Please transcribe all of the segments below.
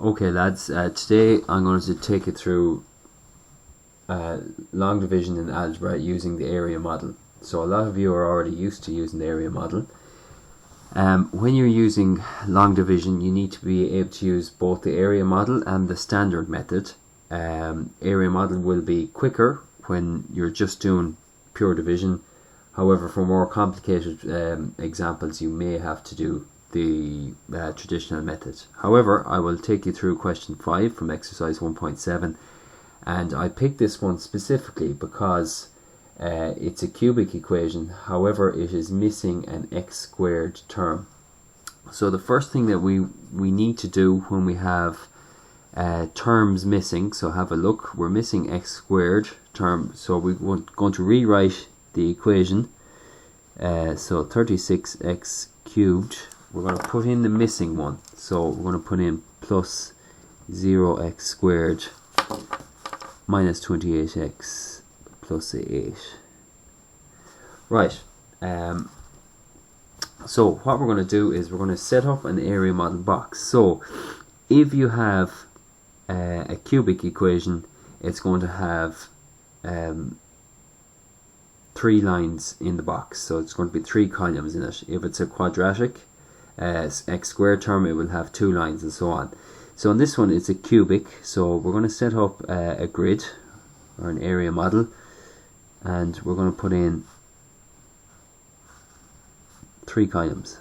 Okay lads, today I'm going to take you through long division in algebra using the area model. So a lot of you are already used to using the area model. When you're using long division, you need to be able to use both the area model and the standard method. Area model will be quicker when you're just doing pure division. However, for more complicated examples, you may have to do the traditional method. However, I will take you through question 5 from exercise 1.7, and I picked this one specifically because it's a cubic equation. However, it is missing an x squared term. So the first thing that we need to do when we have terms missing, so have a look, we're missing x squared term, so we're going to rewrite the equation. So 36x cubed, we're going to put in the missing one, so we're going to put in plus 0x squared minus 28x plus 8. Right, so what we're going to do is we're going to set up an area model box. So if you have a cubic equation, it's going to have 3 lines in the box, so it's going to be 3 columns in it. If it's a quadratic x squared term, it will have 2 lines and so on. So in this one it's a cubic, so we're going to set up a grid or an area model, and we're going to put in 3 columns.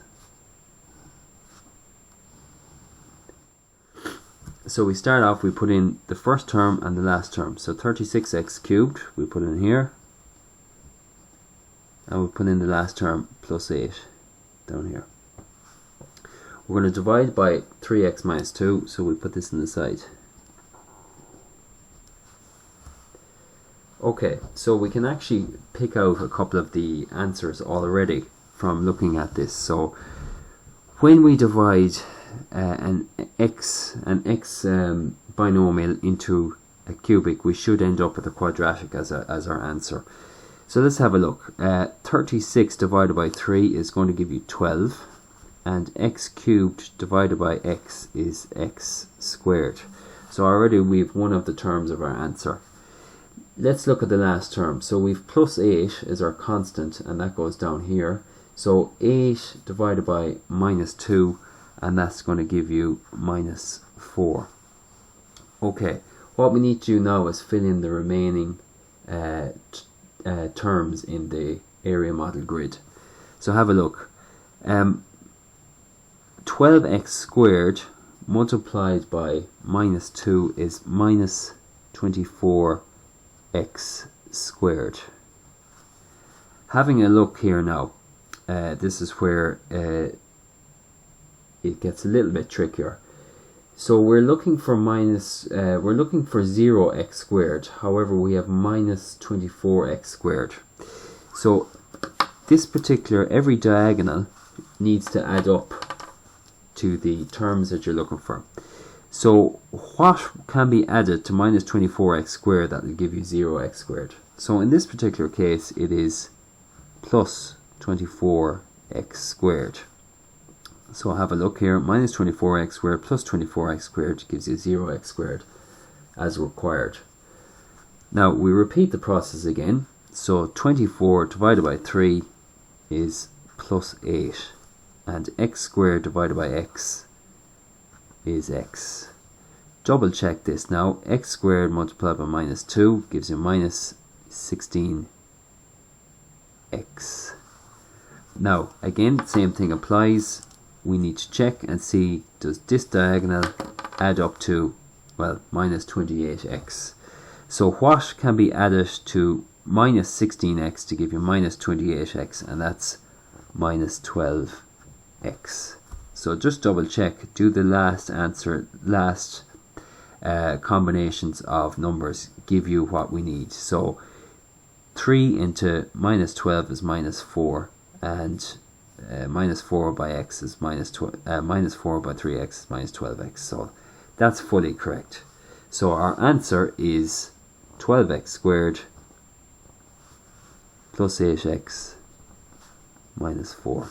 So we start off, we put in the first term and the last term, so 36x cubed we put in here, and we put in the last term plus 8 down here. We're going to divide by 3x minus 2, so we put this in the side. Okay, so we can actually pick out a couple of the answers already from looking at this. So when we divide an x binomial into a cubic, we should end up with a quadratic as our answer. So let's have a look. 36 divided by 3 is going to give you 12, and x cubed divided by x is x squared. So already we've one of the terms of our answer. Let's look at the last term. So we've plus 8 is our constant, and that goes down here. So 8 divided by minus 2, and that's going to give you minus 4. Okay, what we need to do now is fill in the remaining terms in the area model grid. So have a look. 12x squared multiplied by minus 2 is minus 24x squared. Having a look here now, this is where it gets a little bit trickier. So we're looking for 0x squared. However, we have minus 24x squared. So this particular, every diagonal needs to add up to the terms that you're looking for. So what can be added to minus 24x squared that will give you 0x squared? So in this particular case, it is plus 24x squared. So have a look here, minus 24x squared plus 24x squared gives you 0x squared as required. Now we repeat the process again. So 24 divided by 3 is plus 8, and x squared divided by x is x. Double check this now. X squared multiplied by minus 2 gives you minus 16x. Now again, same thing applies. We need to check and see, does this diagonal add up to, well, minus 28x. So what can be added to minus 16x to give you minus 28x, and that's minus 12x. So just double check, do the last answer, last combinations of numbers give you what we need. So 3 into minus 12 is minus 4, and minus 4 by x is minus 4 by 3x is minus 12x. So that's fully correct. So our answer is 12x squared plus 8x minus 4.